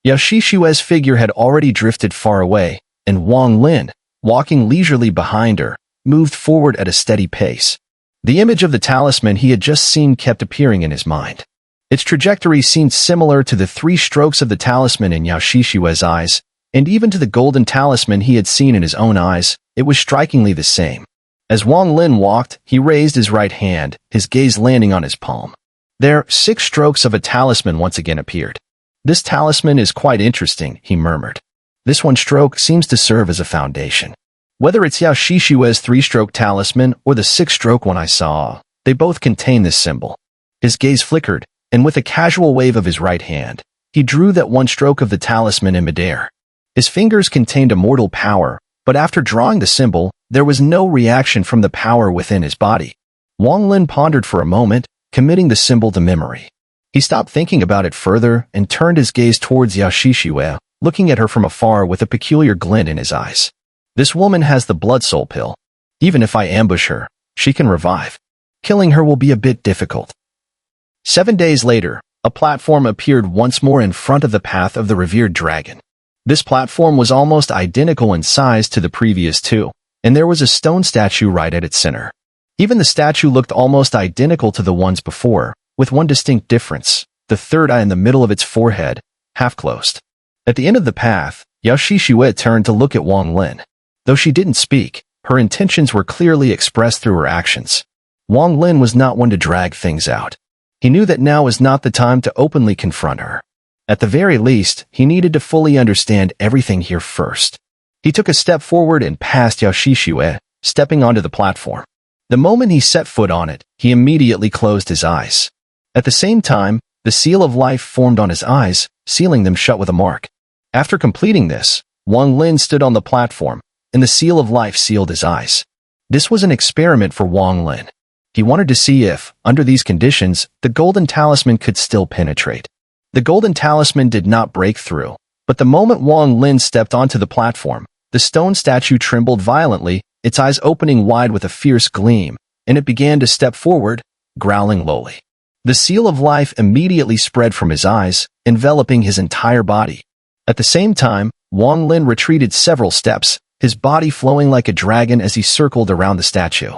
Yao Xixue's figure had already drifted far away, and Wang Lin, walking leisurely behind her, moved forward at a steady pace. The image of the talisman he had just seen kept appearing in his mind. Its trajectory seemed similar to the 3 strokes of the talisman in Yao Xixue's eyes, and even to the golden talisman he had seen in his own eyes. It was strikingly the same. As Wang Lin walked, he raised his right hand, his gaze landing on his palm. There, 6 strokes of a talisman once again appeared. "This talisman is quite interesting," he murmured. "This one stroke seems to serve as a foundation. Whether it's Yao Xixue's 3-stroke talisman or the 6-stroke one I saw, they both contain this symbol." His gaze flickered, and with a casual wave of his right hand, he drew that 1 stroke of the talisman in midair. His fingers contained immortal power, but after drawing the symbol, there was no reaction from the power within his body. Wang Lin pondered for a moment, committing the symbol to memory. He stopped thinking about it further and turned his gaze towards Yao Xixue, looking at her from afar with a peculiar glint in his eyes. "This woman has the blood soul pill. Even if I ambush her, she can revive. Killing her will be a bit difficult." 7 days later, a platform appeared once more in front of the path of the revered dragon. This platform was almost identical in size to the previous 2, and there was a stone statue right at its center. Even the statue looked almost identical to the ones before, with one distinct difference: the third eye in the middle of its forehead, half closed. At the end of the path, Yao Xixue turned to look at Wang Lin. Though she didn't speak, her intentions were clearly expressed through her actions. Wang Lin was not one to drag things out. He knew that now was not the time to openly confront her. At the very least, he needed to fully understand everything here first. He took a step forward and passed Yao Xixue, stepping onto the platform. The moment he set foot on it, he immediately closed his eyes. At the same time, the seal of life formed on his eyes, sealing them shut with a mark. After completing this, Wang Lin stood on the platform, and the seal of life sealed his eyes. This was an experiment for Wang Lin. He wanted to see if, under these conditions, the golden talisman could still penetrate. The golden talisman did not break through, but the moment Wang Lin stepped onto the platform, the stone statue trembled violently, its eyes opening wide with a fierce gleam, and it began to step forward, growling lowly. The seal of life immediately spread from his eyes, enveloping his entire body. At the same time, Wang Lin retreated several steps, his body flowing like a dragon as he circled around the statue.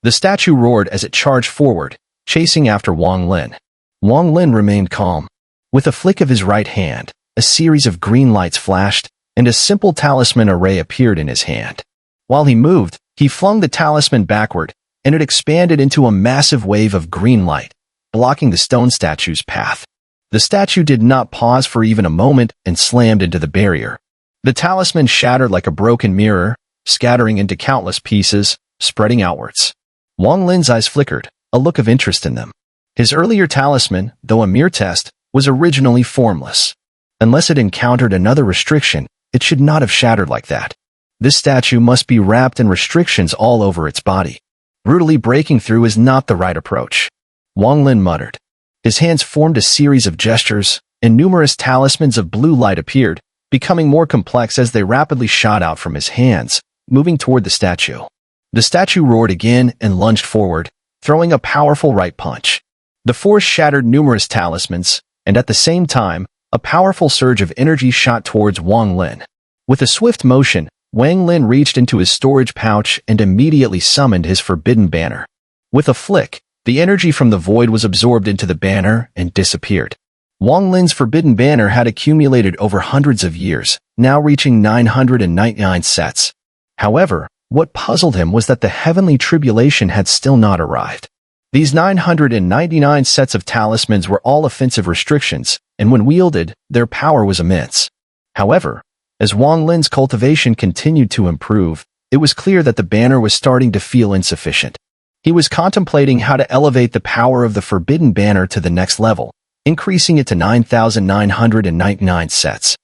The statue roared as it charged forward, chasing after Wang Lin. Wang Lin remained calm. With a flick of his right hand, a series of green lights flashed, and a simple talisman array appeared in his hand. While he moved, he flung the talisman backward, and it expanded into a massive wave of green light, blocking the stone statue's path. The statue did not pause for even a moment and slammed into the barrier. The talisman shattered like a broken mirror, scattering into countless pieces, spreading outwards. Wang Lin's eyes flickered, a look of interest in them. His earlier talisman, though a mere test, was originally formless. Unless it encountered another restriction, it should not have shattered like that. This statue must be wrapped in restrictions all over its body. Brutally breaking through is not the right approach. Wang Lin muttered. His hands formed a series of gestures, and numerous talismans of blue light appeared, becoming more complex as they rapidly shot out from his hands, moving toward the statue. The statue roared again and lunged forward, throwing a powerful right punch. The force shattered numerous talismans, and at the same time, a powerful surge of energy shot towards Wang Lin. With a swift motion, Wang Lin reached into his storage pouch and immediately summoned his forbidden banner. With a flick, the energy from the void was absorbed into the banner and disappeared. Wang Lin's forbidden banner had accumulated over hundreds of years, now reaching 999 sets. However, what puzzled him was that the heavenly tribulation had still not arrived. These 999 sets of talismans were all offensive restrictions, and when wielded, their power was immense. However, as Wang Lin's cultivation continued to improve, it was clear that the banner was starting to feel insufficient. He was contemplating how to elevate the power of the forbidden banner to the next level, increasing it to 9,999 sets.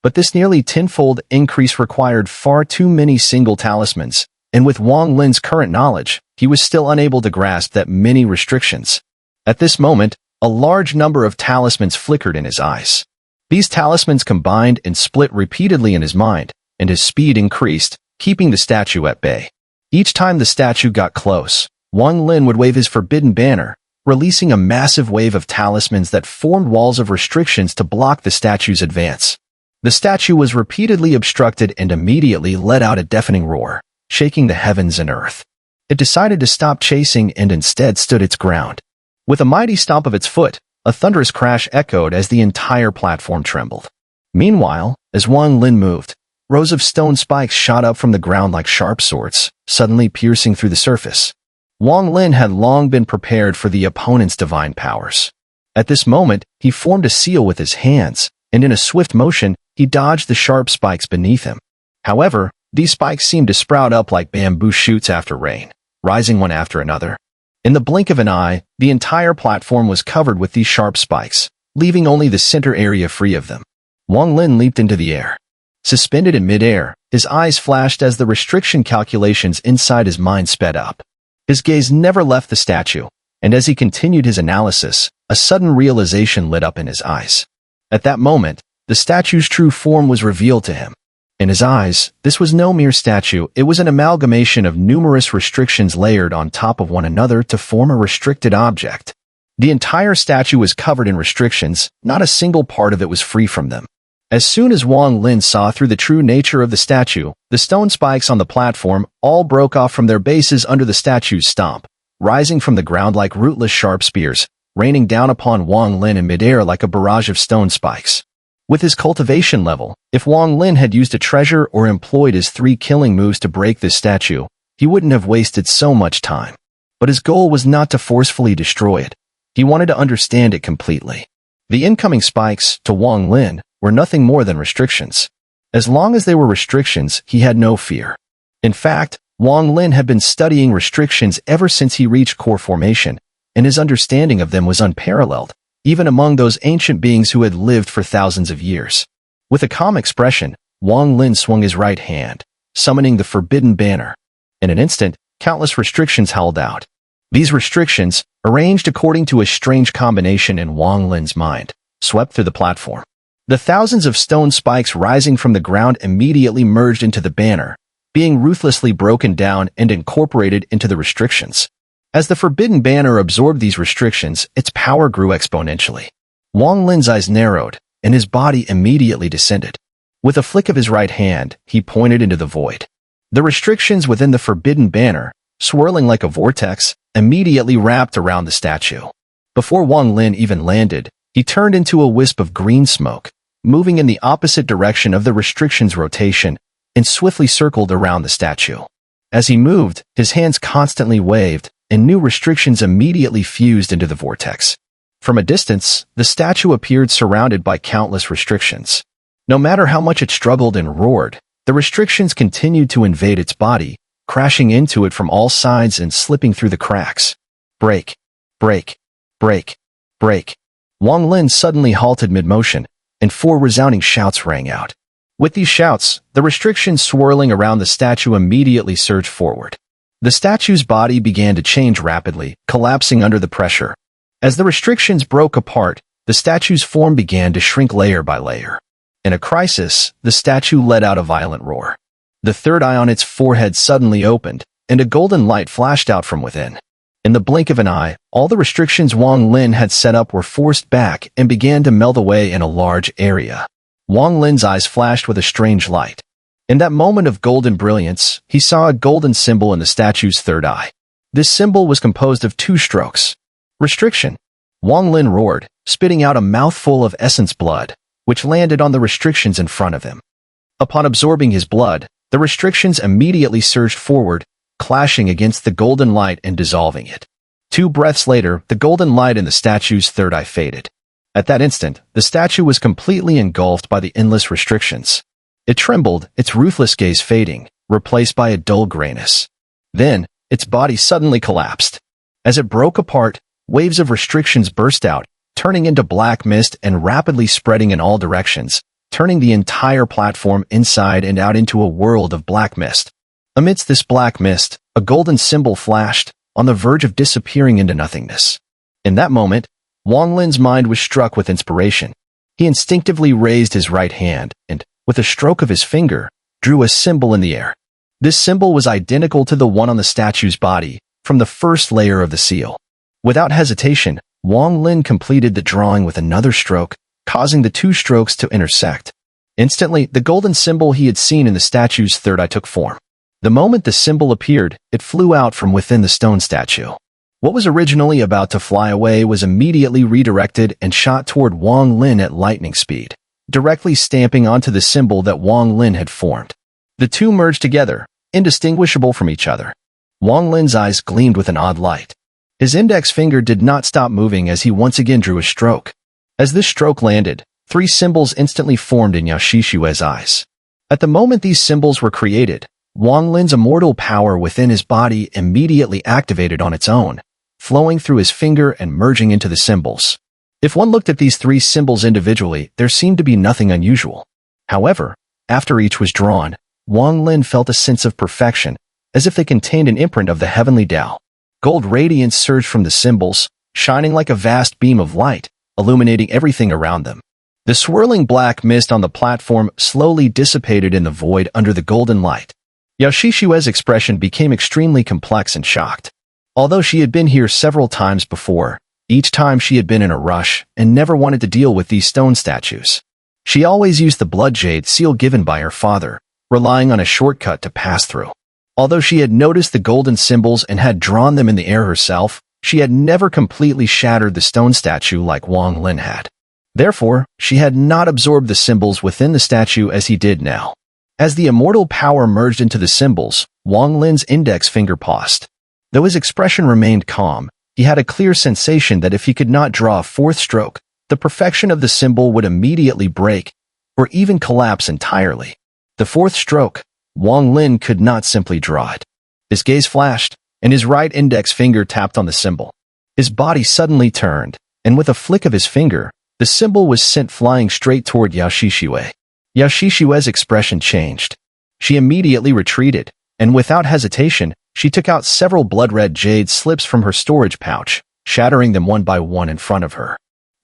But this nearly tenfold increase required far too many single talismans, and with Wang Lin's current knowledge, he was still unable to grasp that many restrictions. At this moment, a large number of talismans flickered in his eyes. These talismans combined and split repeatedly in his mind, and his speed increased, keeping the statue at bay. Each time the statue got close, Wang Lin would wave his forbidden banner, releasing a massive wave of talismans that formed walls of restrictions to block the statue's advance. The statue was repeatedly obstructed and immediately let out a deafening roar, shaking the heavens and earth. It decided to stop chasing and instead stood its ground. With a mighty stomp of its foot, a thunderous crash echoed as the entire platform trembled. Meanwhile, as Wang Lin moved, rows of stone spikes shot up from the ground like sharp swords, suddenly piercing through the surface. Wang Lin had long been prepared for the opponent's divine powers. At this moment, he formed a seal with his hands, and in a swift motion, he dodged the sharp spikes beneath him. However, these spikes seemed to sprout up like bamboo shoots after rain, rising one after another. In the blink of an eye, the entire platform was covered with these sharp spikes, leaving only the center area free of them. Wang Lin leaped into the air. Suspended in midair, his eyes flashed as the restriction calculations inside his mind sped up. His gaze never left the statue, and as he continued his analysis, a sudden realization lit up in his eyes. At that moment, the statue's true form was revealed to him. In his eyes, this was no mere statue, it was an amalgamation of numerous restrictions layered on top of one another to form a restricted object. The entire statue was covered in restrictions, not a single part of it was free from them. As soon as Wang Lin saw through the true nature of the statue, the stone spikes on the platform all broke off from their bases under the statue's stomp, rising from the ground like rootless sharp spears, raining down upon Wang Lin in midair like a barrage of stone spikes. With his cultivation level, if Wang Lin had used a treasure or employed his 3 killing moves to break this statue, he wouldn't have wasted so much time. But his goal was not to forcefully destroy it. He wanted to understand it completely. The incoming spikes, to Wang Lin, were nothing more than restrictions. As long as they were restrictions, he had no fear. In fact, Wang Lin had been studying restrictions ever since he reached core formation, and his understanding of them was unparalleled, even among those ancient beings who had lived for thousands of years. With a calm expression, Wang Lin swung his right hand, summoning the forbidden banner. In an instant, countless restrictions howled out. These restrictions, arranged according to a strange combination in Wang Lin's mind, swept through the platform. The thousands of stone spikes rising from the ground immediately merged into the banner, being ruthlessly broken down and incorporated into the restrictions. As the forbidden banner absorbed these restrictions, its power grew exponentially. Wang Lin's eyes narrowed, and his body immediately descended. With a flick of his right hand, he pointed into the void. The restrictions within the forbidden banner, swirling like a vortex, immediately wrapped around the statue. Before Wang Lin even landed, he turned into a wisp of green smoke, moving in the opposite direction of the restriction's rotation, and swiftly circled around the statue. As he moved, his hands constantly waved, and new restrictions immediately fused into the vortex. From a distance, the statue appeared surrounded by countless restrictions. No matter how much it struggled and roared, the restrictions continued to invade its body, crashing into it from all sides and slipping through the cracks. Break! Break! Break! Break! Wang Lin suddenly halted mid-motion, and 4 resounding shouts rang out. With these shouts, the restrictions swirling around the statue immediately surged forward. The statue's body began to change rapidly, collapsing under the pressure. As the restrictions broke apart, the statue's form began to shrink layer by layer. In a crisis, the statue let out a violent roar. The third eye on its forehead suddenly opened, and a golden light flashed out from within. In the blink of an eye, all the restrictions Wang Lin had set up were forced back and began to melt away in a large area. Wang Lin's eyes flashed with a strange light. In that moment of golden brilliance, he saw a golden symbol in the statue's third eye. This symbol was composed of 2 strokes. Restriction. Wang Lin roared, spitting out a mouthful of essence blood, which landed on the restrictions in front of him. Upon absorbing his blood, the restrictions immediately surged forward, clashing against the golden light and dissolving it. 2 breaths later, the golden light in the statue's third eye faded. At that instant, the statue was completely engulfed by the endless restrictions. It trembled, its ruthless gaze fading, replaced by a dull grayness. Then, its body suddenly collapsed. As it broke apart, waves of restrictions burst out, turning into black mist and rapidly spreading in all directions, turning the entire platform inside and out into a world of black mist. Amidst this black mist, a golden symbol flashed, on the verge of disappearing into nothingness. In that moment, Wang Lin's mind was struck with inspiration. He instinctively raised his right hand and, with a stroke of his finger, drew a symbol in the air. This symbol was identical to the one on the statue's body, from the first layer of the seal. Without hesitation, Wang Lin completed the drawing with another stroke, causing the two strokes to intersect. Instantly, the golden symbol he had seen in the statue's third eye took form. The moment the symbol appeared, it flew out from within the stone statue. What was originally about to fly away was immediately redirected and shot toward Wang Lin at lightning speed, directly stamping onto the symbol that Wang Lin had formed. The two merged together, indistinguishable from each other. Wang Lin's eyes gleamed with an odd light. His index finger did not stop moving as he once again drew a stroke. As this stroke landed, three symbols instantly formed in Yao Xixue's eyes. At the moment these symbols were created, Wang Lin's immortal power within his body immediately activated on its own, flowing through his finger and merging into the symbols. If one looked at these three symbols individually, there seemed to be nothing unusual. However, after each was drawn, Wang Lin felt a sense of perfection, as if they contained an imprint of the heavenly Tao. Gold radiance surged from the symbols, shining like a vast beam of light, illuminating everything around them. The swirling black mist on the platform slowly dissipated in the void under the golden light. Yao Xixue's expression became extremely complex and shocked. Although she had been here several times before, each time she had been in a rush and never wanted to deal with these stone statues. She always used the blood jade seal given by her father, relying on a shortcut to pass through. Although she had noticed the golden symbols and had drawn them in the air herself, she had never completely shattered the stone statue like Wang Lin had. Therefore, she had not absorbed the symbols within the statue as he did now. As the immortal power merged into the symbols, Wang Lin's index finger paused. Though his expression remained calm, he had a clear sensation that if he could not draw a fourth stroke, the perfection of the symbol would immediately break, or even collapse entirely. The fourth stroke, Wang Lin could not simply draw it. His gaze flashed, and his right index finger tapped on the symbol. His body suddenly turned, and with a flick of his finger, the symbol was sent flying straight toward Yao Xixue. Yao Xixue's expression changed. She immediately retreated, and without hesitation, she took out several blood-red jade slips from her storage pouch, shattering them one by one in front of her.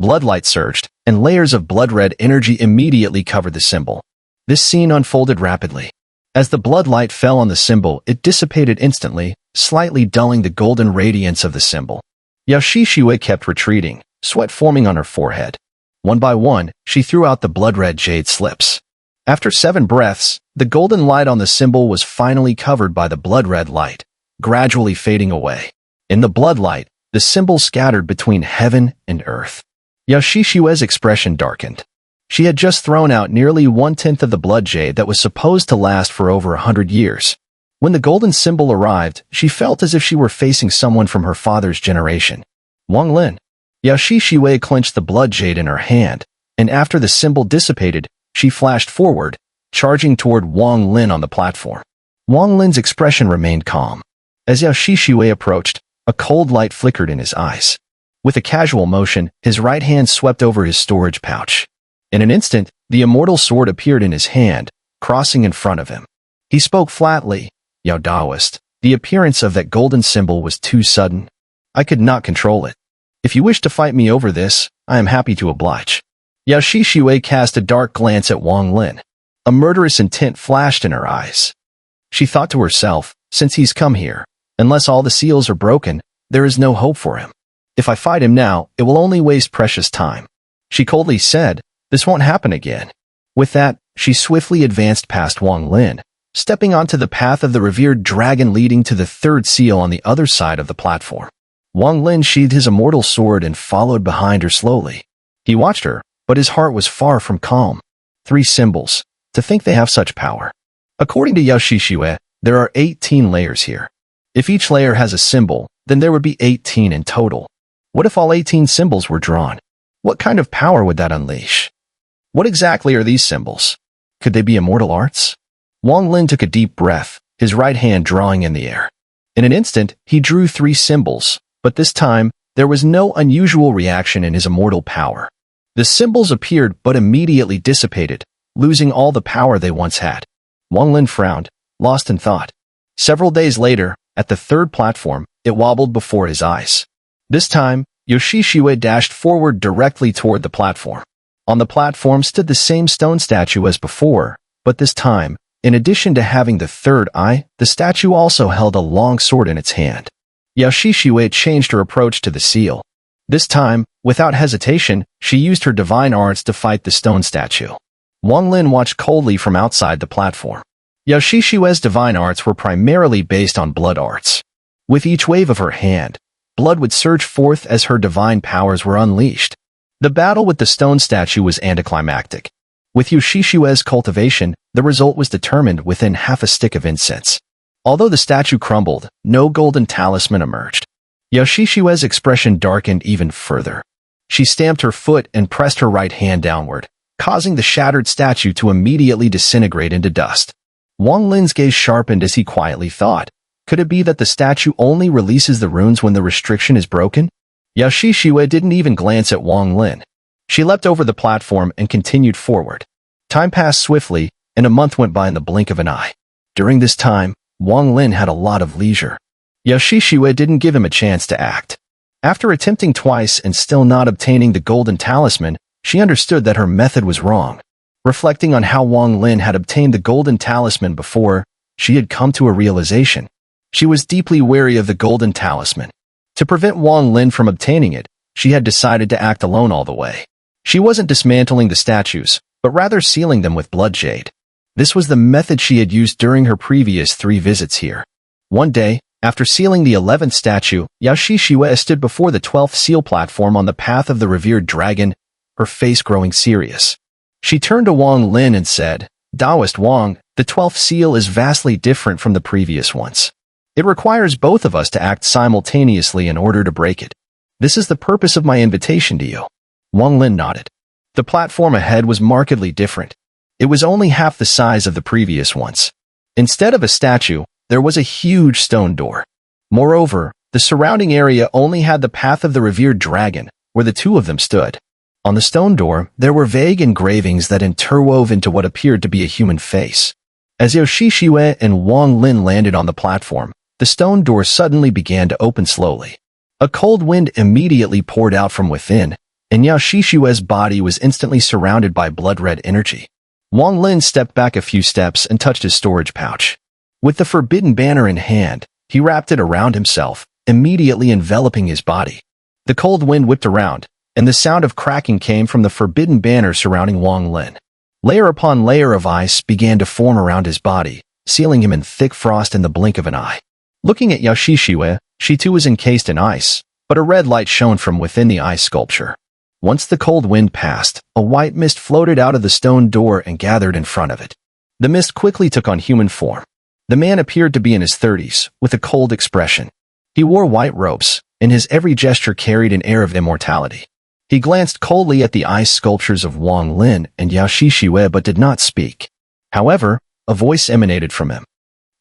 Bloodlight surged, and layers of blood-red energy immediately covered the symbol. This scene unfolded rapidly. As the bloodlight fell on the symbol, it dissipated instantly, slightly dulling the golden radiance of the symbol. Yao Xixue kept retreating, sweat forming on her forehead. One by one, she threw out the blood-red jade slips. After 7 breaths, the golden light on the symbol was finally covered by the blood-red light, gradually fading away. In the bloodlight, the symbol scattered between heaven and earth. Yao Xixue's expression darkened. She had just thrown out nearly 1/10 of the blood jade that was supposed to last for over 100 years. When the golden symbol arrived, she felt as if she were facing someone from her father's generation. Wang Lin. Yao Xixue clenched the blood jade in her hand, and after the symbol dissipated, she flashed forward, charging toward Wang Lin on the platform. Wang Lin's expression remained calm. As Yao Xixue approached, a cold light flickered in his eyes. With a casual motion, his right hand swept over his storage pouch. In an instant, the immortal sword appeared in his hand, crossing in front of him. He spoke flatly, "Yao Daoist, the appearance of that golden symbol was too sudden. I could not control it. If you wish to fight me over this, I am happy to oblige." Yao Xixue cast a dark glance at Wang Lin. A murderous intent flashed in her eyes. She thought to herself, since he's come here, unless all the seals are broken, there is no hope for him. If I fight him now, it will only waste precious time. She coldly said, "This won't happen again." With that, she swiftly advanced past Wang Lin, stepping onto the path of the revered dragon leading to the third seal on the other side of the platform. Wang Lin sheathed his immortal sword and followed behind her slowly. He watched her, but his heart was far from calm. 3 symbols. To think they have such power. According to Yao Xixue, there are 18 layers here. If each layer has a symbol, then there would be 18 in total. What if all 18 symbols were drawn? What kind of power would that unleash? What exactly are these symbols? Could they be immortal arts? Wang Lin took a deep breath, his right hand drawing in the air. In an instant, he drew 3 symbols, but this time, there was no unusual reaction in his immortal power. The symbols appeared but immediately dissipated, losing all the power they once had. Wang Lin frowned, lost in thought. Several days later, at the third platform, it wobbled before his eyes. This time, Yao Xixue dashed forward directly toward the platform. On the platform stood the same stone statue as before, but this time, in addition to having the third eye, the statue also held a long sword in its hand. Yao Xixue changed her approach to the seal. This time, without hesitation, she used her divine arts to fight the stone statue. Wang Lin watched coldly from outside the platform. Yao Xixue's divine arts were primarily based on blood arts. With each wave of her hand, blood would surge forth as her divine powers were unleashed. The battle with the stone statue was anticlimactic. With Yao Xixue's cultivation, the result was determined within half a stick of incense. Although the statue crumbled, no golden talisman emerged. Yao Xixue's expression darkened even further. She stamped her foot and pressed her right hand downward, causing the shattered statue to immediately disintegrate into dust. Wang Lin's gaze sharpened as he quietly thought, could it be that the statue only releases the runes when the restriction is broken? Yao Xixue didn't even glance at Wang Lin. She leapt over the platform and continued forward. Time passed swiftly, and a month went by in the blink of an eye. During this time, Wang Lin had a lot of leisure. Yao Xixue didn't give him a chance to act. After attempting twice and still not obtaining the golden talisman, she understood that her method was wrong. Reflecting on how Wang Lin had obtained the golden talisman before, she had come to a realization. She was deeply wary of the golden talisman. To prevent Wang Lin from obtaining it, she had decided to act alone all the way. She wasn't dismantling the statues, but rather sealing them with blood jade. This was the method she had used during her previous 3 visits here. One day, after sealing the 11th statue, Yao Xixue stood before the 12th seal platform on the path of the revered dragon, her face growing serious. She turned to Wang Lin and said, "Taoist Wang, the 12th seal is vastly different from the previous ones. It requires both of us to act simultaneously in order to break it. This is the purpose of my invitation to you." Wang Lin nodded. The platform ahead was markedly different. It was only half the size of the previous ones. Instead of a statue, there was a huge stone door. Moreover, the surrounding area only had the path of the revered dragon, where the 2 of them stood. On the stone door, there were vague engravings that interwove into what appeared to be a human face. As Yao Xixue and Wang Lin landed on the platform, the stone door suddenly began to open slowly. A cold wind immediately poured out from within, and Yao Xixue's body was instantly surrounded by blood-red energy. Wang Lin stepped back a few steps and touched his storage pouch. With the forbidden banner in hand, he wrapped it around himself, immediately enveloping his body. The cold wind whipped around, and the sound of cracking came from the forbidden banner surrounding Wang Lin. Layer upon layer of ice began to form around his body, sealing him in thick frost in the blink of an eye. Looking at Yao Xixue, she too was encased in ice, but a red light shone from within the ice sculpture. Once the cold wind passed, a white mist floated out of the stone door and gathered in front of it. The mist quickly took on human form. The man appeared to be in his 30s, with a cold expression. He wore white robes, and his every gesture carried an air of immortality. He glanced coldly at the ice sculptures of Wang Lin and Yao Xixue but did not speak. However, a voice emanated from him.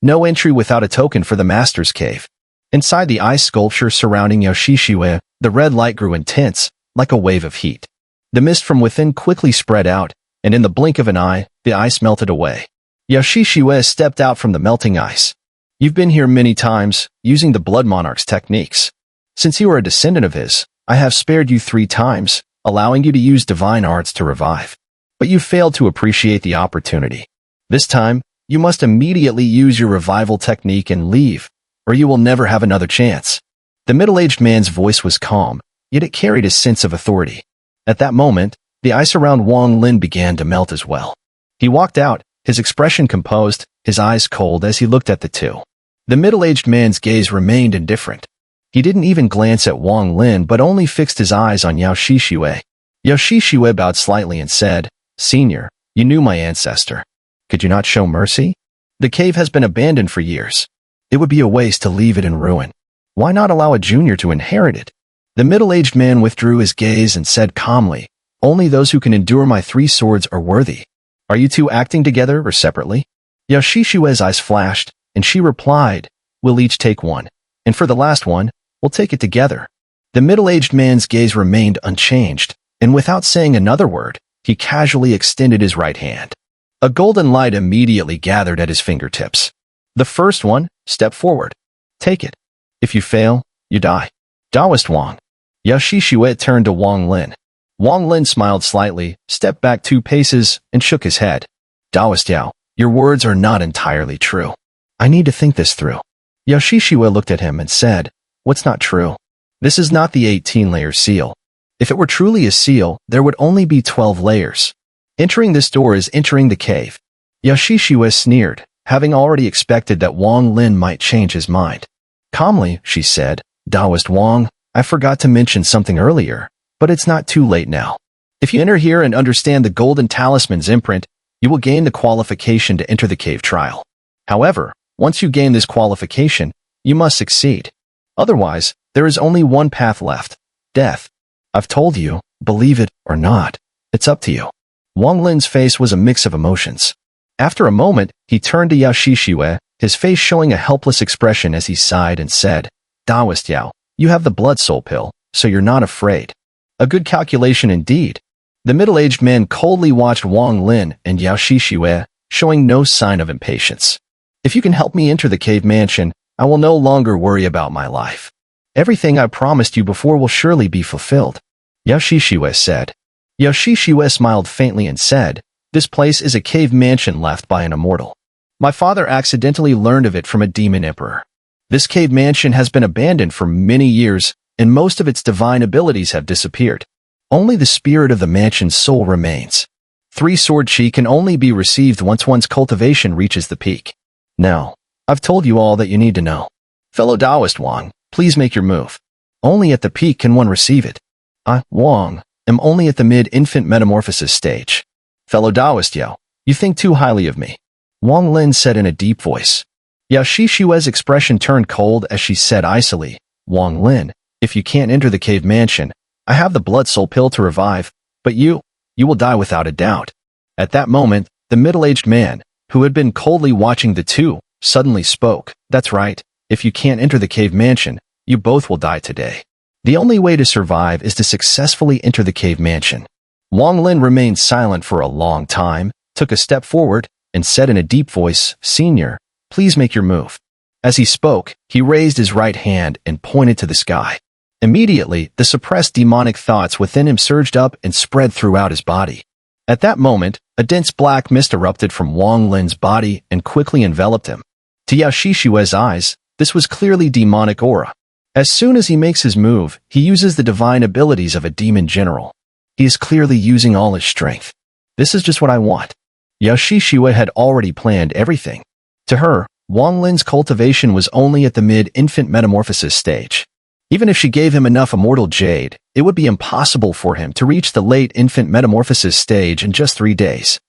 "No entry without a token for the Master's Cave." Inside the ice sculpture surrounding Yao Xixue, the red light grew intense, like a wave of heat. The mist from within quickly spread out, and in the blink of an eye, the ice melted away. Yao Xixue stepped out from the melting ice. "You've been here many times, using the Blood Monarch's techniques. Since you are a descendant of his, I have spared you 3 times, allowing you to use divine arts to revive. But you failed to appreciate the opportunity. This time, you must immediately use your revival technique and leave, or you will never have another chance." The middle-aged man's voice was calm, yet it carried a sense of authority. At that moment, the ice around Wang Lin began to melt as well. He walked out, his expression composed, his eyes cold as he looked at the 2. The middle-aged man's gaze remained indifferent. He didn't even glance at Wang Lin but only fixed his eyes on Yao Xixue. Yao Xixue bowed slightly and said, "Senior, you knew my ancestor. Could you not show mercy? The cave has been abandoned for years. It would be a waste to leave it in ruin. Why not allow a junior to inherit it?" The middle-aged man withdrew his gaze and said calmly, "Only those who can endure my 3 swords are worthy. Are you 2 acting together or separately?" Yao Xixue's eyes flashed, and she replied, "We'll each take 1, and for the last one, we'll take it together." The middle-aged man's gaze remained unchanged, and without saying another word, he casually extended his right hand. A golden light immediately gathered at his fingertips. "The first one, step forward. Take it. If you fail, you die." "Taoist Wang." Yao Xixue turned to Wang Lin. Wang Lin smiled slightly, stepped back 2 paces, and shook his head. "Taoist Yao, your words are not entirely true. I need to think this through." Yao Xixue looked at him and said, What's not true? This is not the 18-layer seal. If it were truly a seal, there would only be 12 layers. Entering this door is entering the cave. Yao Xixue sneered, having already expected that Wang Lin might change his mind. Calmly, she said, Taoist Wang, I forgot to mention something earlier, but it's not too late now. If you enter here and understand the golden talisman's imprint, you will gain the qualification to enter the cave trial. However, once you gain this qualification, you must succeed. Otherwise, there is only one path left: death. I've told you, believe it or not. It's up to you. Wang Lin's face was a mix of emotions. After a moment, he turned to Yao Xixue, his face showing a helpless expression as he sighed and said, Taoist Yao, you have the blood soul pill, so you're not afraid. A good calculation indeed. The middle-aged man coldly watched Wang Lin and Yao Xixue, showing no sign of impatience. If you can help me enter the cave mansion, I will no longer worry about my life. Everything I promised you before will surely be fulfilled. Yao Xixue said. Yao Xixue smiled faintly and said, This place is a cave mansion left by an immortal. My father accidentally learned of it from a demon emperor. This cave mansion has been abandoned for many years, and most of its divine abilities have disappeared. Only the spirit of the mansion's soul remains. 3 sword chi can only be received once one's cultivation reaches the peak. Now, I've told you all that you need to know. Fellow Taoist Wang, please make your move. Only at the peak can one receive it. I, Wang, am only at the mid-infant metamorphosis stage. Fellow Taoist Yao, you think too highly of me. Wang Lin said in a deep voice. Yao Xixue's expression turned cold as she said icily, Wang Lin, if you can't enter the cave mansion, I have the blood soul pill to revive, but you will die without a doubt. At that moment, the middle-aged man, who had been coldly watching the two, suddenly spoke. That's right, if you can't enter the cave mansion, you both will die today. The only way to survive is to successfully enter the cave mansion. Wang Lin remained silent for a long time, took a step forward, and said in a deep voice, Senior, please make your move. As he spoke, he raised his right hand and pointed to the sky. Immediately, the suppressed demonic thoughts within him surged up and spread throughout his body. At that moment, a dense black mist erupted from Wang Lin's body and quickly enveloped him. To Yao Xixue's eyes, this was clearly demonic aura. As soon as he makes his move, he uses the divine abilities of a demon general. He is clearly using all his strength. This is just what I want. Yao Xixue had already planned everything. To her, Wang Lin's cultivation was only at the mid-infant metamorphosis stage. Even if she gave him enough immortal jade, it would be impossible for him to reach the late infant metamorphosis stage in just 3 days.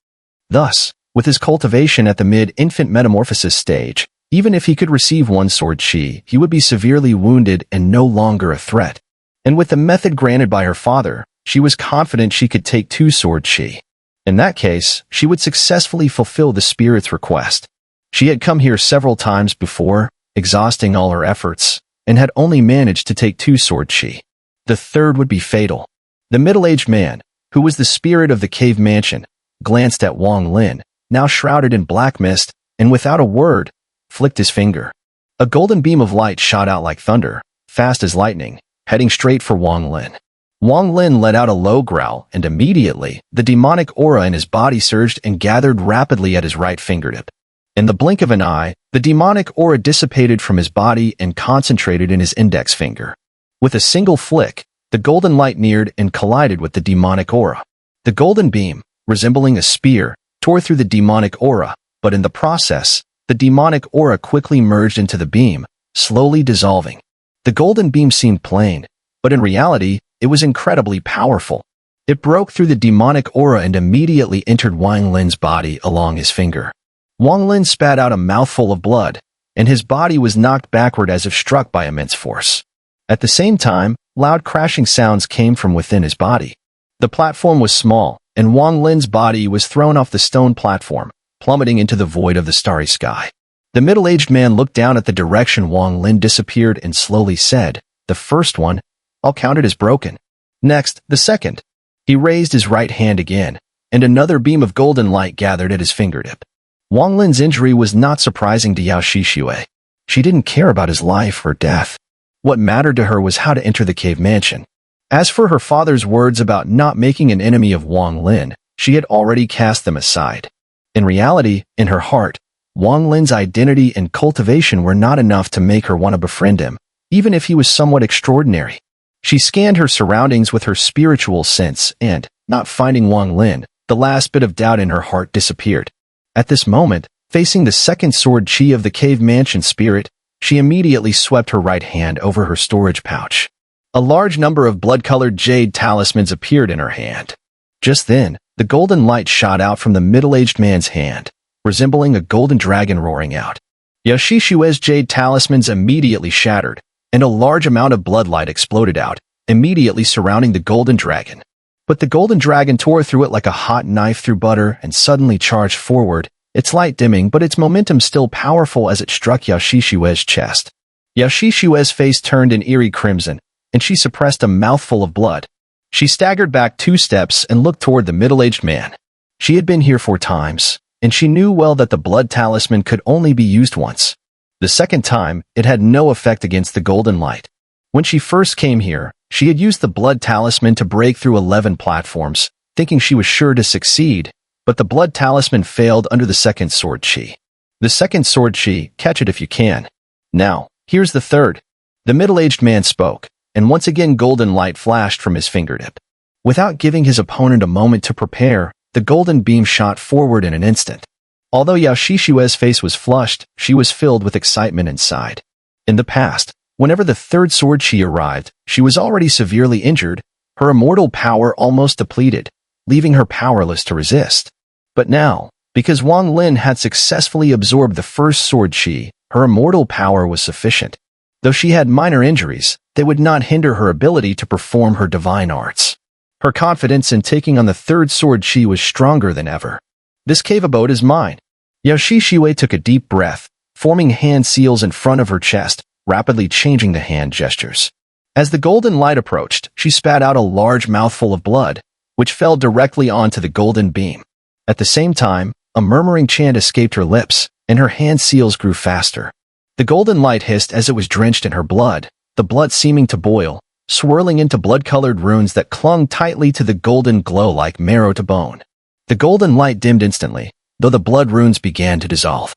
Thus, with his cultivation at the mid-infant metamorphosis stage, even if he could receive 1 sword chi, he would be severely wounded and no longer a threat. And with the method granted by her father, she was confident she could take 2 sword chi. In that case, she would successfully fulfill the spirit's request. She had come here several times before, exhausting all her efforts, and had only managed to take 2 sword chi. The third would be fatal. The middle-aged man, who was the spirit of the cave mansion, glanced at Wang Lin, now shrouded in black mist, and without a word, flicked his finger. A golden beam of light shot out like thunder, fast as lightning, heading straight for Wang Lin. Wang Lin let out a low growl, and immediately, the demonic aura in his body surged and gathered rapidly at his right fingertip. In the blink of an eye, the demonic aura dissipated from his body and concentrated in his index finger. With a single flick, the golden light neared and collided with the demonic aura. The golden beam, resembling a spear, tore through the demonic aura, but in the process, the demonic aura quickly merged into the beam, slowly dissolving. The golden beam seemed plain, but in reality, it was incredibly powerful. It broke through the demonic aura and immediately entered Wang Lin's body along his finger. Wang Lin spat out a mouthful of blood, and his body was knocked backward as if struck by immense force. At the same time, loud crashing sounds came from within his body. The platform was small, and Wang Lin's body was thrown off the stone platform, plummeting into the void of the starry sky. The middle-aged man looked down at the direction Wang Lin disappeared and slowly said, "The first one, I'll count it as broken. Next, the second." He raised his right hand again, and another beam of golden light gathered at his fingertip. Wang Lin's injury was not surprising to Yao Xixue. She didn't care about his life or death. What mattered to her was how to enter the cave mansion. As for her father's words about not making an enemy of Wang Lin, she had already cast them aside. In reality, in her heart, Wang Lin's identity and cultivation were not enough to make her want to befriend him, even if he was somewhat extraordinary. She scanned her surroundings with her spiritual sense and, not finding Wang Lin, the last bit of doubt in her heart disappeared. At this moment, facing the second sword chi of the cave mansion spirit, she immediately swept her right hand over her storage pouch. A large number of blood-colored jade talismans appeared in her hand. Just then, the golden light shot out from the middle-aged man's hand, resembling a golden dragon roaring out. Yao Xixue's jade talismans immediately shattered, and a large amount of bloodlight exploded out, immediately surrounding the golden dragon. But the golden dragon tore through it like a hot knife through butter and suddenly charged forward, its light dimming but its momentum still powerful as it struck Yao Xixue's chest. Yao Xixue's face turned an eerie crimson, and she suppressed a mouthful of blood. She staggered back 2 steps and looked toward the middle-aged man. She had been here 4 times, and she knew well that the blood talisman could only be used once. The second time, it had no effect against the golden light. When she first came here, she had used the blood talisman to break through 11 platforms, thinking she was sure to succeed, but the blood talisman failed under the second sword chi. The second sword chi, catch it if you can. Now, here's the third. The middle-aged man spoke, and once again golden light flashed from his fingertip. Without giving his opponent a moment to prepare, the golden beam shot forward in an instant. Although Yao Xixue's face was flushed, she was filled with excitement inside. In the past, whenever the third sword chi arrived, she was already severely injured, her immortal power almost depleted, leaving her powerless to resist. But now, because Wang Lin had successfully absorbed the first sword chi, her immortal power was sufficient. Though she had minor injuries, they would not hinder her ability to perform her divine arts. Her confidence in taking on the third sword chi was stronger than ever. This cave abode is mine. Yao Xixue took a deep breath, forming hand seals in front of her chest, rapidly changing the hand gestures. As the golden light approached, she spat out a large mouthful of blood, which fell directly onto the golden beam. At the same time, a murmuring chant escaped her lips, and her hand seals grew faster. The golden light hissed as it was drenched in her blood, the blood seeming to boil, swirling into blood-colored runes that clung tightly to the golden glow like marrow to bone. The golden light dimmed instantly, though the blood runes began to dissolve.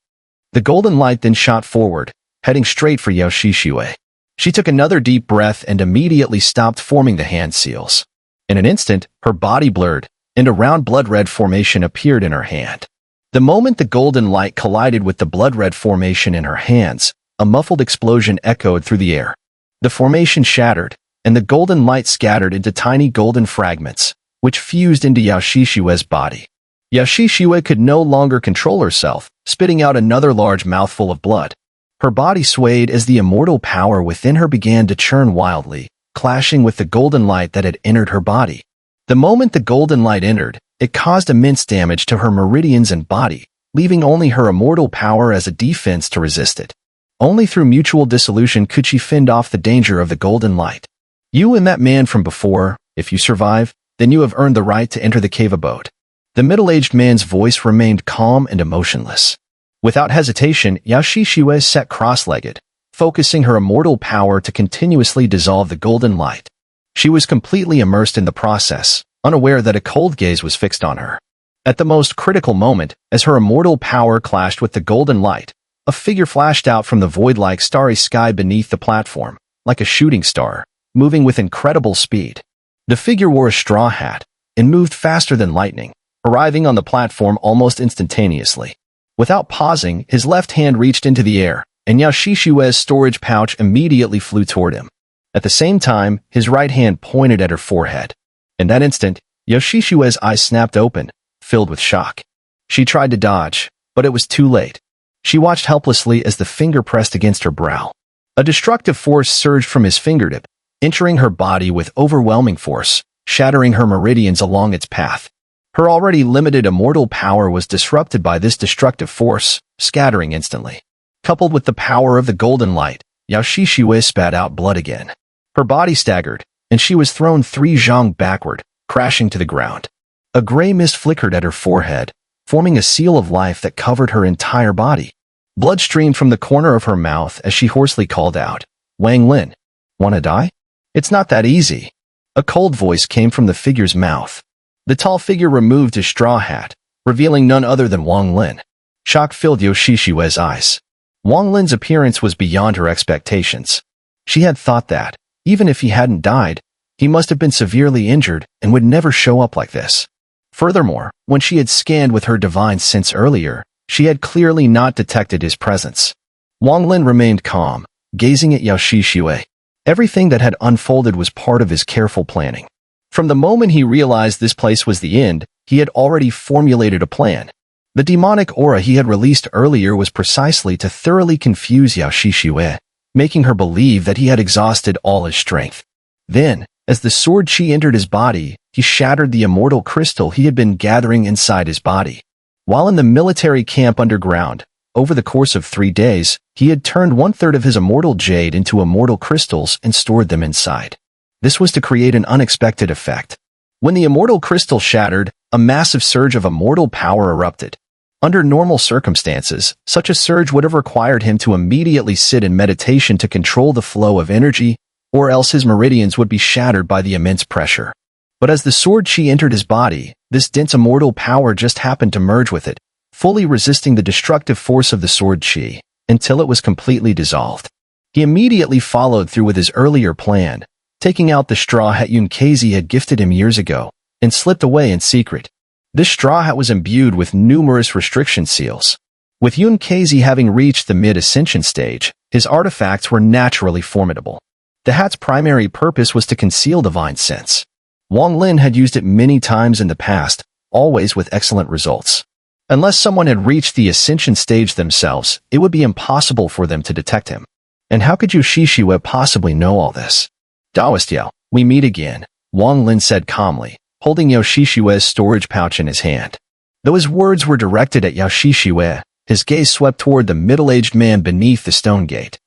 The golden light then shot forward, heading straight for Yao Xixue. She took another deep breath and immediately stopped forming the hand seals. In an instant, her body blurred, and a round blood-red formation appeared in her hand. The moment the golden light collided with the blood-red formation in her hands, a muffled explosion echoed through the air. The formation shattered, and the golden light scattered into tiny golden fragments, which fused into Yao Xixue's body. Yao Xixue could no longer control herself, spitting out another large mouthful of blood. Her body swayed as the immortal power within her began to churn wildly, clashing with the golden light that had entered her body. The moment the golden light entered, it caused immense damage to her meridians and body, leaving only her immortal power as a defense to resist it. Only through mutual dissolution could she fend off the danger of the golden light. You and that man from before, if you survive, then you have earned the right to enter the cave abode. The middle-aged man's voice remained calm and emotionless. Without hesitation, Yao Xixue sat cross-legged, focusing her immortal power to continuously dissolve the golden light. She was completely immersed in the process, unaware that a cold gaze was fixed on her. At the most critical moment, as her immortal power clashed with the golden light, a figure flashed out from the void-like starry sky beneath the platform, like a shooting star, moving with incredible speed. The figure wore a straw hat and moved faster than lightning, arriving on the platform almost instantaneously. Without pausing, his left hand reached into the air, and Yao Xixue's storage pouch immediately flew toward him. At the same time, his right hand pointed at her forehead. In that instant, Yao Xixue's eyes snapped open, filled with shock. She tried to dodge, but it was too late. She watched helplessly as the finger pressed against her brow. A destructive force surged from his fingertip, entering her body with overwhelming force, shattering her meridians along its path. Her already limited immortal power was disrupted by this destructive force, scattering instantly. Coupled with the power of the golden light, Yao Xixue spat out blood again. Her body staggered, and she was thrown 3 zhang backward, crashing to the ground. A gray mist flickered at her forehead, forming a seal of life that covered her entire body. Blood streamed from the corner of her mouth as she hoarsely called out, "Wang Lin, wanna die? It's not that easy." A cold voice came from the figure's mouth. The tall figure removed his straw hat, revealing none other than Wang Lin. Shock filled Yao Xixue's eyes. Wang Lin's appearance was beyond her expectations. She had thought that, even if he hadn't died, he must have been severely injured and would never show up like this. Furthermore, when she had scanned with her divine sense earlier, she had clearly not detected his presence. Wang Lin remained calm, gazing at Yao Xixue. Everything that had unfolded was part of his careful planning. From the moment he realized this place was the end, he had already formulated a plan. The demonic aura he had released earlier was precisely to thoroughly confuse Yao Xixue, making her believe that he had exhausted all his strength. Then, as the sword chi entered his body, he shattered the immortal crystal he had been gathering inside his body. While in the military camp underground, over the course of 3 days, he had turned 1/3 of his immortal jade into immortal crystals and stored them inside. This was to create an unexpected effect. When the immortal crystal shattered, a massive surge of immortal power erupted. Under normal circumstances, such a surge would have required him to immediately sit in meditation to control the flow of energy, or else his meridians would be shattered by the immense pressure. But as the sword chi entered his body, this dense immortal power just happened to merge with it, fully resisting the destructive force of the sword chi, until it was completely dissolved. He immediately followed through with his earlier plan, taking out the straw hat Xun'er had gifted him years ago, and slipped away in secret. This straw hat was imbued with numerous restriction seals. With Xun'er having reached the mid-ascension stage, his artifacts were naturally formidable. The hat's primary purpose was to conceal divine sense. Wang Lin had used it many times in the past, always with excellent results. Unless someone had reached the ascension stage themselves, it would be impossible for them to detect him. And how could Yao Xixue possibly know all this? Daoist Yao, we meet again, Wang Lin said calmly, holding Yao Xixue's storage pouch in his hand. Though his words were directed at Yao Xixue, his gaze swept toward the middle-aged man beneath the stone gate.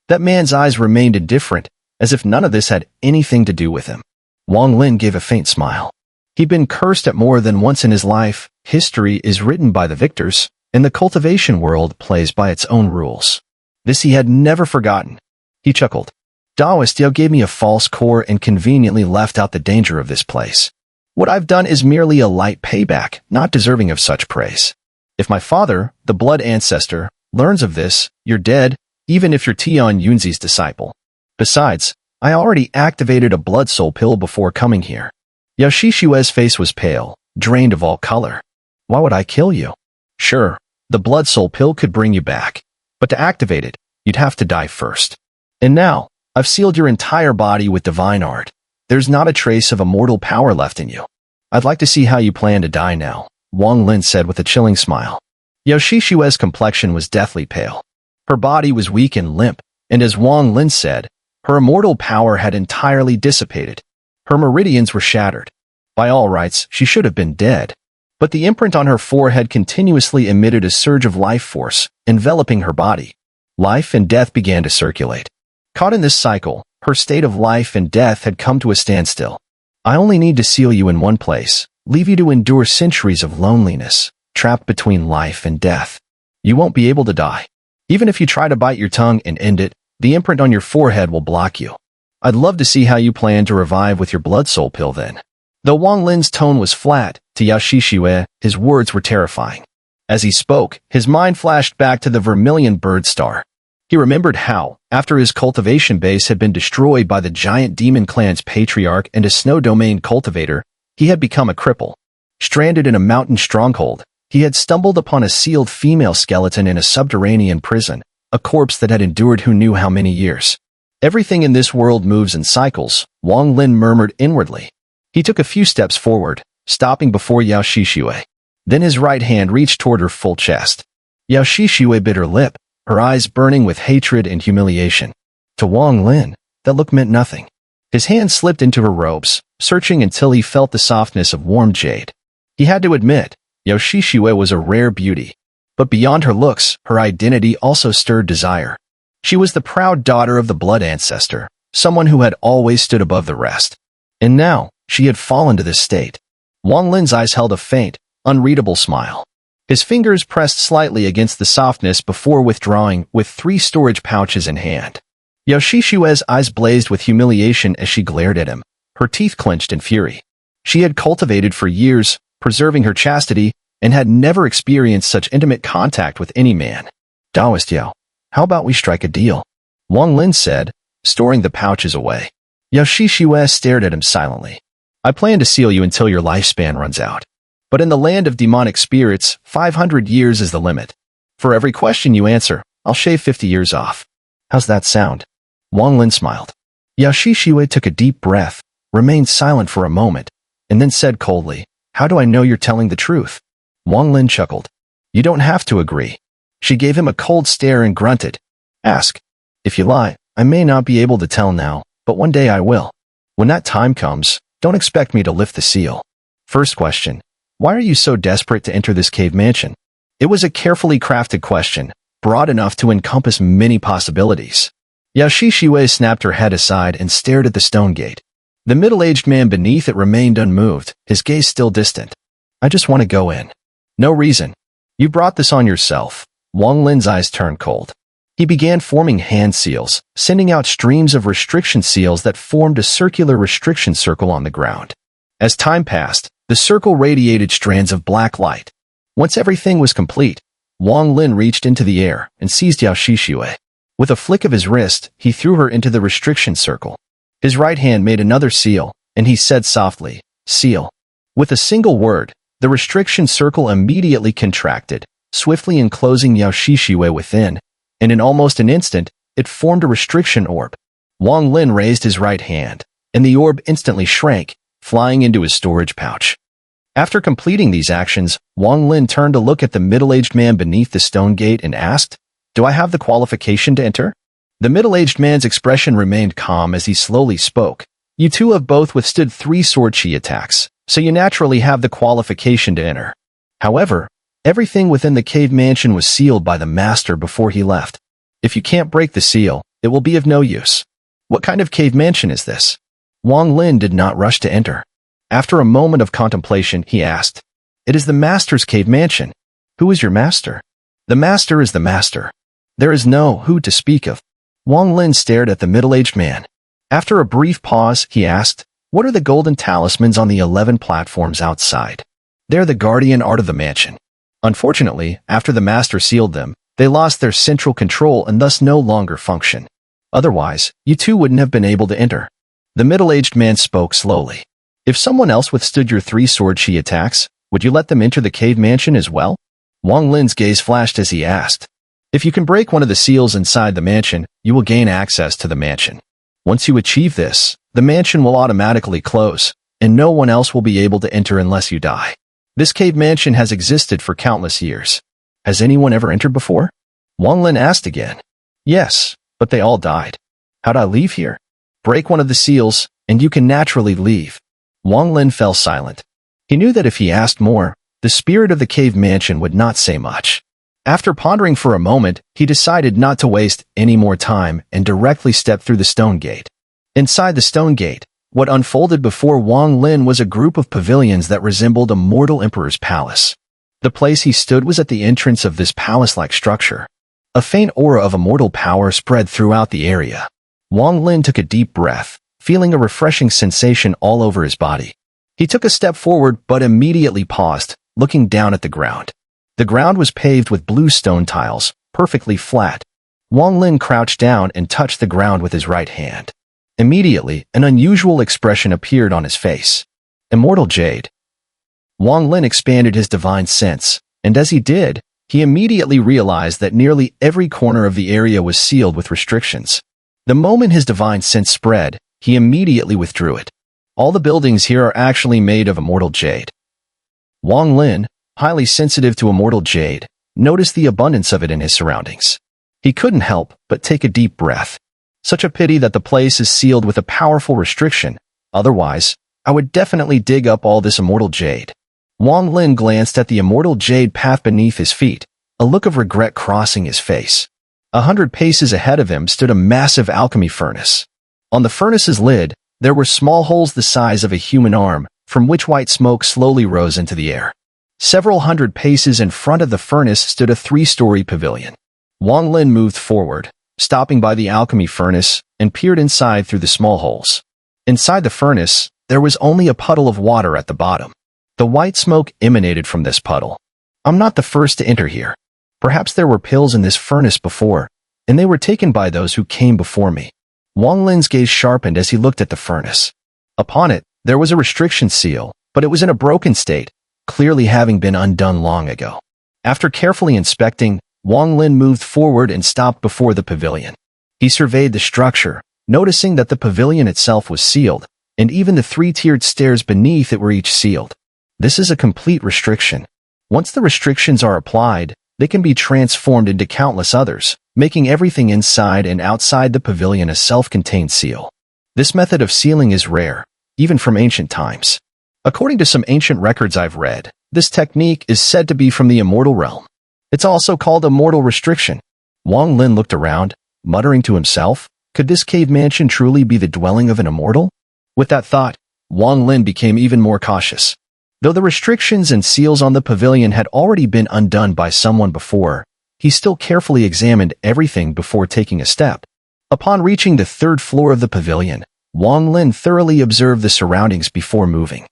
That man's eyes remained indifferent, as if none of this had anything to do with him. Wang Lin gave a faint smile. He'd been cursed at more than once in his life. History is written by the victors, and the cultivation world plays by its own rules. This he had never forgotten. He chuckled. Daoist Yao gave me a false core and conveniently left out the danger of this place. What I've done is merely a light payback, not deserving of such praise. If my father, the blood ancestor, learns of this, you're dead, even if you're Tian Yunzi's disciple. Besides, I already activated a blood soul pill before coming here. Yao Xixue's face was pale, drained of all color. Why would I kill you? Sure, the blood soul pill could bring you back, but to activate it, you'd have to die first. And now, I've sealed your entire body with divine art. There's not a trace of immortal power left in you. I'd like to see how you plan to die now, Wang Lin said with a chilling smile. Yao Xixue's complexion was deathly pale. Her body was weak and limp, and as Wang Lin said, her immortal power had entirely dissipated. Her meridians were shattered. By all rights, she should have been dead. But the imprint on her forehead continuously emitted a surge of life force, enveloping her body. Life and death began to circulate. Caught in this cycle, her state of life and death had come to a standstill. I only need to seal you in one place, leave you to endure centuries of loneliness, trapped between life and death. You won't be able to die. Even if you try to bite your tongue and end it, the imprint on your forehead will block you. I'd love to see how you plan to revive with your blood soul pill then. Though Wang Lin's tone was flat, to Yao Xixue, his words were terrifying. As he spoke, his mind flashed back to the vermilion bird star. He remembered how, after his cultivation base had been destroyed by the giant demon clan's patriarch and a snow domain cultivator, he had become a cripple. Stranded in a mountain stronghold, he had stumbled upon a sealed female skeleton in a subterranean prison, a corpse that had endured who knew how many years. Everything in this world moves in cycles, Wang Lin murmured inwardly. He took a few steps forward, stopping before Yao Xixue. Then his right hand reached toward her full chest. Yao Xixue bit her lip, her eyes burning with hatred and humiliation. To Wang Lin, that look meant nothing. His hand slipped into her robes, searching until he felt the softness of warm jade. He had to admit, Yao Xixue was a rare beauty. But beyond her looks, her identity also stirred desire. She was the proud daughter of the blood ancestor, someone who had always stood above the rest. And now, she had fallen to this state. Wang Lin's eyes held a faint, unreadable smile. His fingers pressed slightly against the softness before withdrawing, with 3 storage pouches in hand. Yao Xixue's eyes blazed with humiliation as she glared at him, her teeth clenched in fury. She had cultivated for years, preserving her chastity, and had never experienced such intimate contact with any man. Daoist Yao, how about we strike a deal? Wang Lin said, storing the pouches away. Yao Xixue stared at him silently. I plan to seal you until your lifespan runs out. But in the land of demonic spirits, 500 years is the limit. For every question you answer, I'll shave 50 years off. How's that sound? Wang Lin smiled. Yao Xixue took a deep breath, remained silent for a moment, and then said coldly, How do I know you're telling the truth? Wang Lin chuckled. You don't have to agree. She gave him a cold stare and grunted. Ask. If you lie, I may not be able to tell now, but one day I will. When that time comes, don't expect me to lift the seal. First question. Why are you so desperate to enter this cave mansion? It was a carefully crafted question, broad enough to encompass many possibilities. Yao Xixue snapped her head aside and stared at the stone gate. The middle-aged man beneath it remained unmoved, his gaze still distant. I just want to go in. No reason. You brought this on yourself. Wang Lin's eyes turned cold. He began forming hand seals, sending out streams of restriction seals that formed a circular restriction circle on the ground. As time passed, the circle radiated strands of black light. Once everything was complete, Wang Lin reached into the air and seized Yao Xixue. With a flick of his wrist, he threw her into the restriction circle. His right hand made another seal, and he said softly, Seal. With a single word, the restriction circle immediately contracted, swiftly enclosing Yao Xixue within, and in almost an instant, it formed a restriction orb. Wang Lin raised his right hand, and the orb instantly shrank, flying into his storage pouch. After completing these actions, Wang Lin turned to look at the middle-aged man beneath the stone gate and asked, Do I have the qualification to enter? The middle-aged man's expression remained calm as he slowly spoke. You two have both withstood 3 sword chi attacks, so you naturally have the qualification to enter. However, everything within the cave mansion was sealed by the master before he left. If you can't break the seal, it will be of no use. What kind of cave mansion is this? Wang Lin did not rush to enter. After a moment of contemplation, he asked, It is the master's cave mansion. Who is your master? The master is the master. There is no who to speak of. Wang Lin stared at the middle-aged man. After a brief pause, he asked, What are the golden talismans on the 11 platforms outside? They are the guardian art of the mansion. Unfortunately, after the master sealed them, they lost their central control and thus no longer function. Otherwise, you two wouldn't have been able to enter. The middle-aged man spoke slowly. If someone else withstood your 3 sword chi attacks, would you let them enter the cave mansion as well? Wang Lin's gaze flashed as he asked. If you can break one of the seals inside the mansion, you will gain access to the mansion. Once you achieve this, the mansion will automatically close, and no one else will be able to enter unless you die. This cave mansion has existed for countless years. Has anyone ever entered before? Wang Lin asked again. Yes, but they all died. How'd I leave here? Break one of the seals, and you can naturally leave. Wang Lin fell silent. He knew that if he asked more, the spirit of the cave mansion would not say much. After pondering for a moment, he decided not to waste any more time and directly stepped through the stone gate. Inside the stone gate, what unfolded before Wang Lin was a group of pavilions that resembled a mortal emperor's palace. The place he stood was at the entrance of this palace-like structure. A faint aura of immortal power spread throughout the area. Wang Lin took a deep breath, feeling a refreshing sensation all over his body. He took a step forward but immediately paused, looking down at the ground. The ground was paved with blue stone tiles, perfectly flat. Wang Lin crouched down and touched the ground with his right hand. Immediately, an unusual expression appeared on his face. Immortal Jade. Wang Lin expanded his divine sense, and as he did, he immediately realized that nearly every corner of the area was sealed with restrictions. The moment his divine sense spread, he immediately withdrew it. All the buildings here are actually made of immortal jade. Wang Lin, highly sensitive to immortal jade, noticed the abundance of it in his surroundings. He couldn't help but take a deep breath. Such a pity that the place is sealed with a powerful restriction. Otherwise, I would definitely dig up all this immortal jade. Wang Lin glanced at the immortal jade path beneath his feet, a look of regret crossing his face. 100 paces ahead of him stood a massive alchemy furnace. On the furnace's lid, there were small holes the size of a human arm, from which white smoke slowly rose into the air. Several hundred paces in front of the furnace stood a 3-story pavilion. Wang Lin moved forward, stopping by the alchemy furnace, and peered inside through the small holes. Inside the furnace, there was only a puddle of water at the bottom. The white smoke emanated from this puddle. I'm not the first to enter here. Perhaps there were pills in this furnace before, and they were taken by those who came before me. Wang Lin's gaze sharpened as he looked at the furnace. Upon it, there was a restriction seal, but it was in a broken state, clearly having been undone long ago. After carefully inspecting, Wang Lin moved forward and stopped before the pavilion. He surveyed the structure, noticing that the pavilion itself was sealed, and even the three-tiered stairs beneath it were each sealed. This is a complete restriction. Once the restrictions are applied, they can be transformed into countless others, making everything inside and outside the pavilion a self-contained seal. This method of sealing is rare, even from ancient times. According to some ancient records I've read, this technique is said to be from the immortal realm. It's also called a mortal restriction. Wang Lin looked around, muttering to himself, could this cave mansion truly be the dwelling of an immortal? With that thought, Wang Lin became even more cautious. Though the restrictions and seals on the pavilion had already been undone by someone before, he still carefully examined everything before taking a step. Upon reaching the third floor of the pavilion, Wang Lin thoroughly observed the surroundings before moving.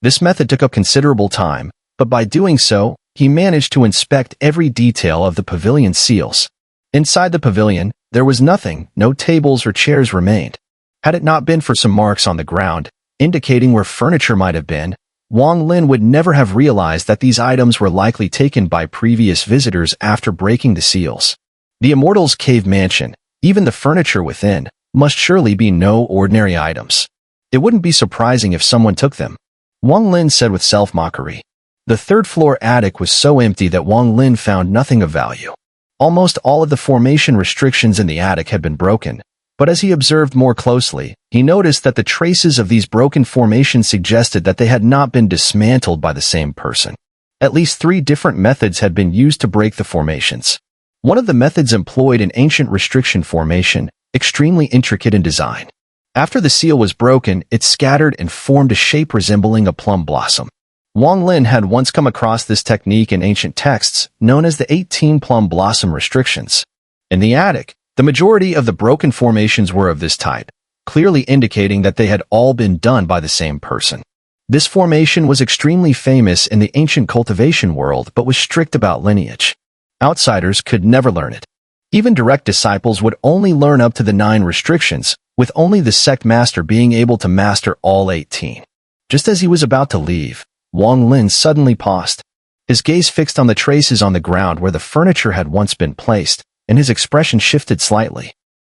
This method took up considerable time, but by doing so, he managed to inspect every detail of the pavilion's seals. Inside the pavilion, there was nothing, no tables or chairs remained. Had it not been for some marks on the ground, indicating where furniture might have been, Wang Lin would never have realized that these items were likely taken by previous visitors after breaking the seals. The Immortal's cave mansion, even the furniture within, must surely be no ordinary items. It wouldn't be surprising if someone took them. Wang Lin said with self-mockery. The third-floor attic was so empty that Wang Lin found nothing of value. Almost all of the formation restrictions in the attic had been broken, but as he observed more closely, he noticed that the traces of these broken formations suggested that they had not been dismantled by the same person. At least 3 different methods had been used to break the formations. One of the methods employed an ancient restriction formation, extremely intricate in design. After the seal was broken, it scattered and formed a shape resembling a plum blossom. Wang Lin had once come across this technique in ancient texts, known as the 18 plum blossom restrictions. In the attic, the majority of the broken formations were of this type, clearly indicating that they had all been done by the same person. This formation was extremely famous in the ancient cultivation world but was strict about lineage. Outsiders could never learn it. Even direct disciples would only learn up to the 9 restrictions, with only the sect master being able to master all 18. Just as he was about to leave, Wang Lin suddenly paused. His gaze fixed on the traces on the ground where the furniture had once been placed, and his expression shifted slightly.